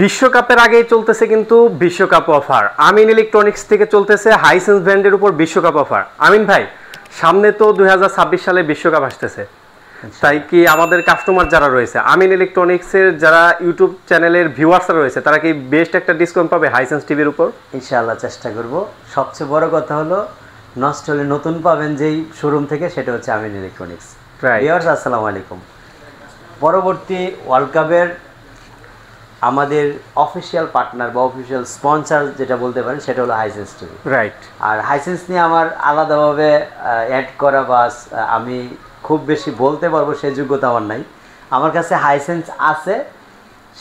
বিশ্বকাপের আগেই চলতেছে কিন্তু বিশ্বকাপ অফার। আমিন ইলেকট্রনিক্স থেকে চলতেছে হাইসেন্স ব্র্যান্ডের উপর বিশ্বকাপ অফার। আমিন ভাই, সামনে তো 2026 সালে বিশ্বকাপ আসতেছে, তাই কি আমাদের কাস্টমার যারা রয়েছে আমিন ইলেকট্রনিক্সের যারা ইউটিউব চ্যানেলের ভিউয়ার্সরা রয়েছে তারা কি বেস্ট একটা ডিসকাউন্ট পাবে হাইসেন্স টিভির উপর? ইনশাআল্লাহ চেষ্টা করব। সবচেয়ে বড় কথা হলো নষ্ট হলে নতুন পাবেন যেই শোরুম থেকে, সেটা হচ্ছে আমিন ইলেকট্রনিক্স। ভিউয়ার্স আসসালামু আলাইকুম। পরবর্তী ওয়ার্ল্ড কাপের আমাদের অফিসিয়াল পার্টনার বা অফিসিয়াল স্পন্সর যেটা বলতে পারেন সেটা হলো হাইসেন্স টিভি। রাইট। আর হাইসেন্স নিয়ে আমার আলাদাভাবে অ্যাড করা বা আমি খুব বেশি বলতে পারবো সেই যোগ্যতা আমার নাই। আমার কাছে হাইসেন্স আছে,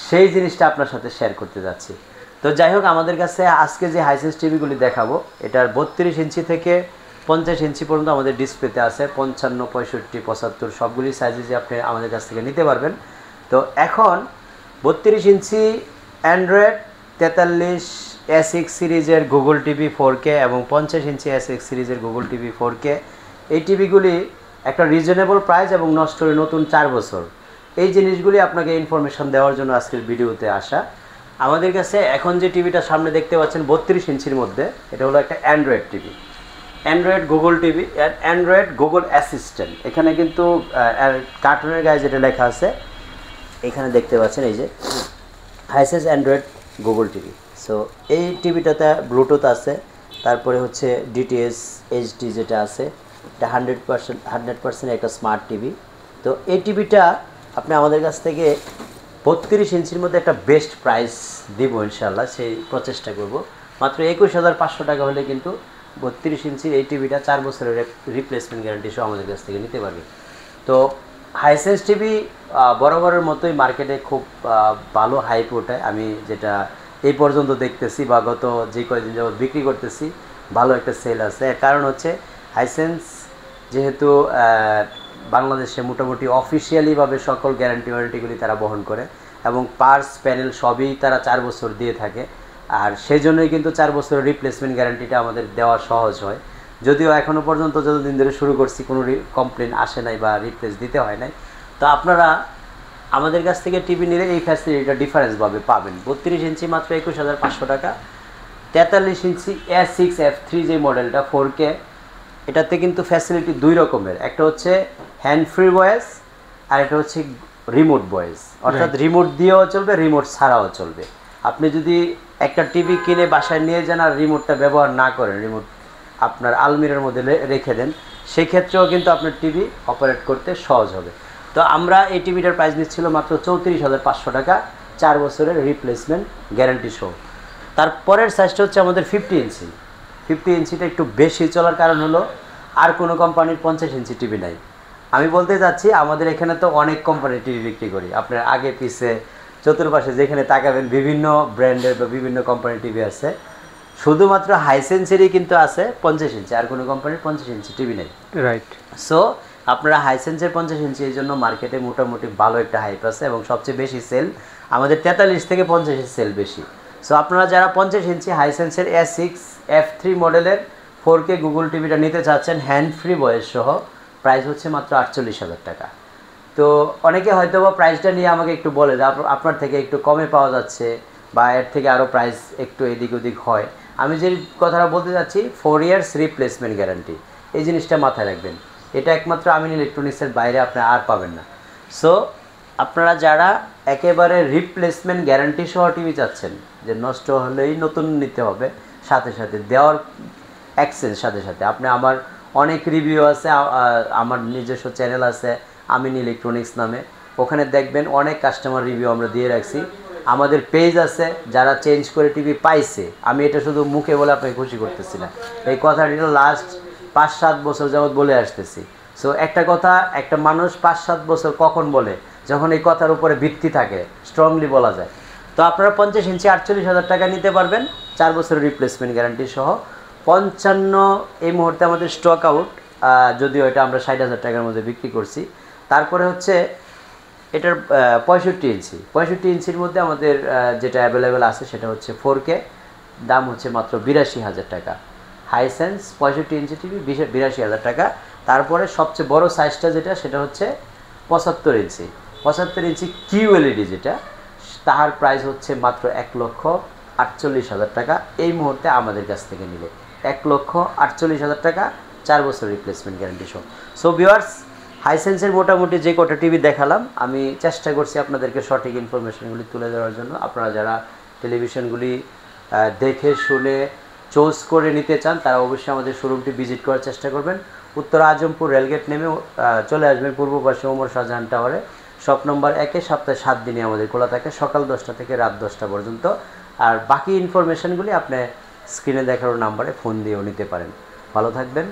সেই জিনিসটা আপনার সাথে শেয়ার করতে যাচ্ছি। তো যাই হোক, আমাদের কাছে আজকে যে হাইসেন্স টিভিগুলি দেখাবো এটার 32 ইঞ্চি থেকে 50 ইঞ্চি পর্যন্ত আমাদের ডিসপ্লেতে আছে। 55, 65, 75 সবগুলি সাইজে যে আপনি আমাদের কাছ থেকে নিতে পারবেন। তো এখন 32 ইঞ্চি অ্যান্ড্রয়েড 43 SX সিরিজের গুগল টিভি 4K এবং 50 ইঞ্চি SX সিরিজের গুগল টিভি 4K, এই টিভিগুলি একটা রিজনেবল প্রাইস এবং নষ্ট হয়ে নতুন 4 বছর। এই জিনিসগুলি আপনাকে ইনফরমেশন দেওয়ার জন্য আজকের ভিডিওতে আসা। আমাদের কাছে এখন যে টিভিটা সামনে দেখতে পাচ্ছেন 32 ইঞ্চির মধ্যে, এটা হলো একটা Android TV, Android Google TV, Android Google assistant. এখানে কিন্তু কার্টুনের গায়ে যেটা লেখা আছে এখানে দেখতে পাচ্ছেন, এই যে Hisense Android Google TV. So এই টিভিটাতে ব্লুটুথ আছে, তারপরে হচ্ছে ডিটিএস এইচডি যেটা আছে, এটা 100% একটা স্মার্ট টিভি। তো এই টিভিটা আপনি আমাদের কাছ থেকে 32 ইঞ্চির মধ্যে একটা বেস্ট প্রাইস দিব ইনশাল্লাহ, সেই প্রচেষ্টা করব। মাত্র 21,500 টাকা হলে কিন্তু 32 ইঞ্চির এই টিভিটা 4 বছরের রিপ্লেসমেন্ট গ্যারান্টি সহ আমাদের কাছ থেকে নিতে পারবে। তো হাইসেন্স টিভি বরাবরের মতোই মার্কেটে খুব ভালো হাইপ ওঠায়। আমি যেটা এই পর্যন্ত দেখতেছি বা গত যে কয়েকদিন যাবত বিক্রি করতেছি, ভালো একটা সেল আছে। কারণ হচ্ছে হাইসেন্স যেহেতু বাংলাদেশে মোটামুটি অফিসিয়ালিভাবে সকল গ্যারান্টি ওয়ারেন্টিগুলি তারা বহন করে এবং পার্টস প্যানেল সবই তারা 4 বছর দিয়ে থাকে। আর সেই জন্যই কিন্তু 4 বছরের রিপ্লেসমেন্ট গ্যারান্টিটা আমাদের দেওয়া সহজ হয়। যদিও এখনও পর্যন্ত যতদিন ধরে শুরু করছি কোনো কমপ্লেন আসে নাই বা রিপ্লেস দিতে হয় নাই। তো আপনারা আমাদের কাছ থেকে টিভি নিলে এই ফ্যাসিলিটিটা ডিফারেন্সভাবে পাবেন। 32 ইঞ্চি মাত্র 21,500 টাকা। 43 ইঞ্চি S6 F3 যে মডেলটা 4K, এটাতে কিন্তু ফ্যাসিলিটি দুই রকমের, একটা হচ্ছে হ্যান্ড ফ্রি ভয়েস আর একটা হচ্ছে রিমোট ভয়েস। অর্থাৎ রিমোট দিয়েও চলবে, রিমোট ছাড়াও চলবে। আপনি যদি একটা টিভি কিনে বাসায় নিয়ে যান আর রিমোটটা ব্যবহার না করেন, রিমোট আপনার আলমিরার মধ্যে রেখে দেন, সেক্ষেত্রেও কিন্তু আপনার টিভি অপারেট করতে সহজ হবে। তো আমরা এই টিভিটার প্রাইস নিচ্ছিল মাত্র 34,500 টাকা, 4 বছরের রিপ্লেসমেন্ট গ্যারান্টি সহ। তারপরের সাইজটা হচ্ছে আমাদের 50 ইঞ্চি। 50 ইঞ্চিটা একটু বেশি চলার কারণ হলো আর কোনো কোম্পানির 50 ইঞ্চি টিভি নাই। আমি বলতে চাচ্ছি আমাদের এখানে তো অনেক কোম্পানির টিভি বিক্রি করি, আপনার আগে পিছে চতুর্পাশে যেখানে তাকাবেন বিভিন্ন ব্র্যান্ডের বা বিভিন্ন কোম্পানির টিভি আছে। শুধুমাত্র হাইসেন্সেরই কিন্তু আছে 50 ইঞ্চি, আর কোনো কোম্পানির 50 ইঞ্চি টিভি নেই। রাইট। সো আপনারা হাইসেন্সের 50 ইঞ্চি এই জন্য মার্কেটে মোটামুটি ভালো একটা হাইপ আছে এবং সবচেয়ে বেশি সেল আমাদের 43 থেকে 50 সেল বেশি। সো আপনারা যারা 50 ইঞ্চি হাইসেন্সের S6 F3 মডেলের 4K গুগল টিভিটা নিতে চাচ্ছেন হ্যান্ড ফ্রি ভয়েস সহ, প্রাইস হচ্ছে মাত্র 48,000 টাকা। তো অনেকে হয়তো বা প্রাইসটা নিয়ে আমাকে একটু বলে যে আপনার থেকে একটু কমে পাওয়া যাচ্ছে বা এর থেকে আরও প্রাইস একটু এদিক ওদিক হয়। আমি যে কথাটা বলতে চাচ্ছি 4 ইয়ার্স রিপ্লেসমেন্ট গ্যারান্টি, এই জিনিসটা মাথায় রাখবেন। এটা একমাত্র আমিন ইলেকট্রনিক্সের বাইরে আপনারা আর পাবেন না। সো আপনারা যারা একেবারে রিপ্লেসমেন্ট গ্যারান্টি সহ টিভি চাচ্ছেন, যে নষ্ট হলেই নতুন নিতে হবে, সাথে সাথে দেওয়ার এক্সচেঞ্জ সাথে সাথে, আপনি আমার অনেক রিভিউ আছে, আমার নিজস্ব চ্যানেল আছে আমিন ইলেকট্রনিক্স নামে, ওখানে দেখবেন অনেক কাস্টমার রিভিউ আমরা দিয়ে রাখছি। আমাদের পেজ আছে যারা চেঞ্জ করে টিভি পাইছে। আমি এটা শুধু মুখে বলে আপনাকে খুশি করতেছি না, এই কথাটা লাস্ট 5-7 বছর যাবৎ বলে আসতেছি। সো একটা কথা একটা মানুষ 5-7 বছর কখন বলে, যখন এই কথার উপরে ভিত্তি থাকে, স্ট্রংলি বলা যায়। তো আপনারা 50 ইঞ্চি 48,000 টাকা নিতে পারবেন, 4 বছরের রিপ্লেসমেন্ট গ্যারান্টি সহ। 55 এই মুহূর্তে আমাদের স্টক আউট, যদিও এটা আমরা 60,000 টাকার মধ্যে বিক্রি করছি। তারপরে হচ্ছে এটার 65 ইঞ্চির মধ্যে আমাদের যেটা অ্যাভেলেবেল আছে সেটা হচ্ছে 4K, দাম হচ্ছে মাত্র 82,000 টাকা। হাইসেন্স 65 ইঞ্চি টিভি 82,000 টাকা। তারপরে সবচেয়ে বড় সাইজটা যেটা সেটা হচ্ছে 75 ইঞ্চি। 75 ইঞ্চি QLED যেটা, তাহার প্রাইস হচ্ছে মাত্র 1,48,000 টাকা এই মুহূর্তে আমাদের কাছ থেকে নিলে। 1,48,000 টাকা, 4 বছর রিপ্লেসমেন্ট গ্যারান্টি সহ। সো ভিউয়ার্স, হাইসেন্সের মোটামুটি যে কটা টিভি দেখালাম, আমি চেষ্টা করছি আপনাদেরকে সঠিক ইনফরমেশনগুলি তুলে দেওয়ার জন্য। আপনারা যারা টেলিভিশনগুলি দেখে শুনে চুজ করে নিতে চান, তারা অবশ্যই আমাদের শোরুমটি ভিজিট করার চেষ্টা করবেন। উত্তরা আজমপুর রেলগেট নেমে চলে আসবেন পূর্ব পাশে ওমর শাহজাহান টাওয়ারে, শপ নম্বর 1-এ। সপ্তাহে 7 দিনই আমাদের খোলা থাকে, সকাল 10টা থেকে রাত 10টা পর্যন্ত। আর বাকি ইনফরমেশনগুলি আপনি স্ক্রিনে দেখানো নাম্বারে ফোন দিয়েও নিতে পারেন। ভালো থাকবেন,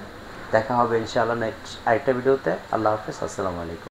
দেখা হবে ইনশাআল্লাহ নেক্সট আরেকটা ভিডিওতে। আল্লাহ হাফেজ, আসসালামু আলাইকুম।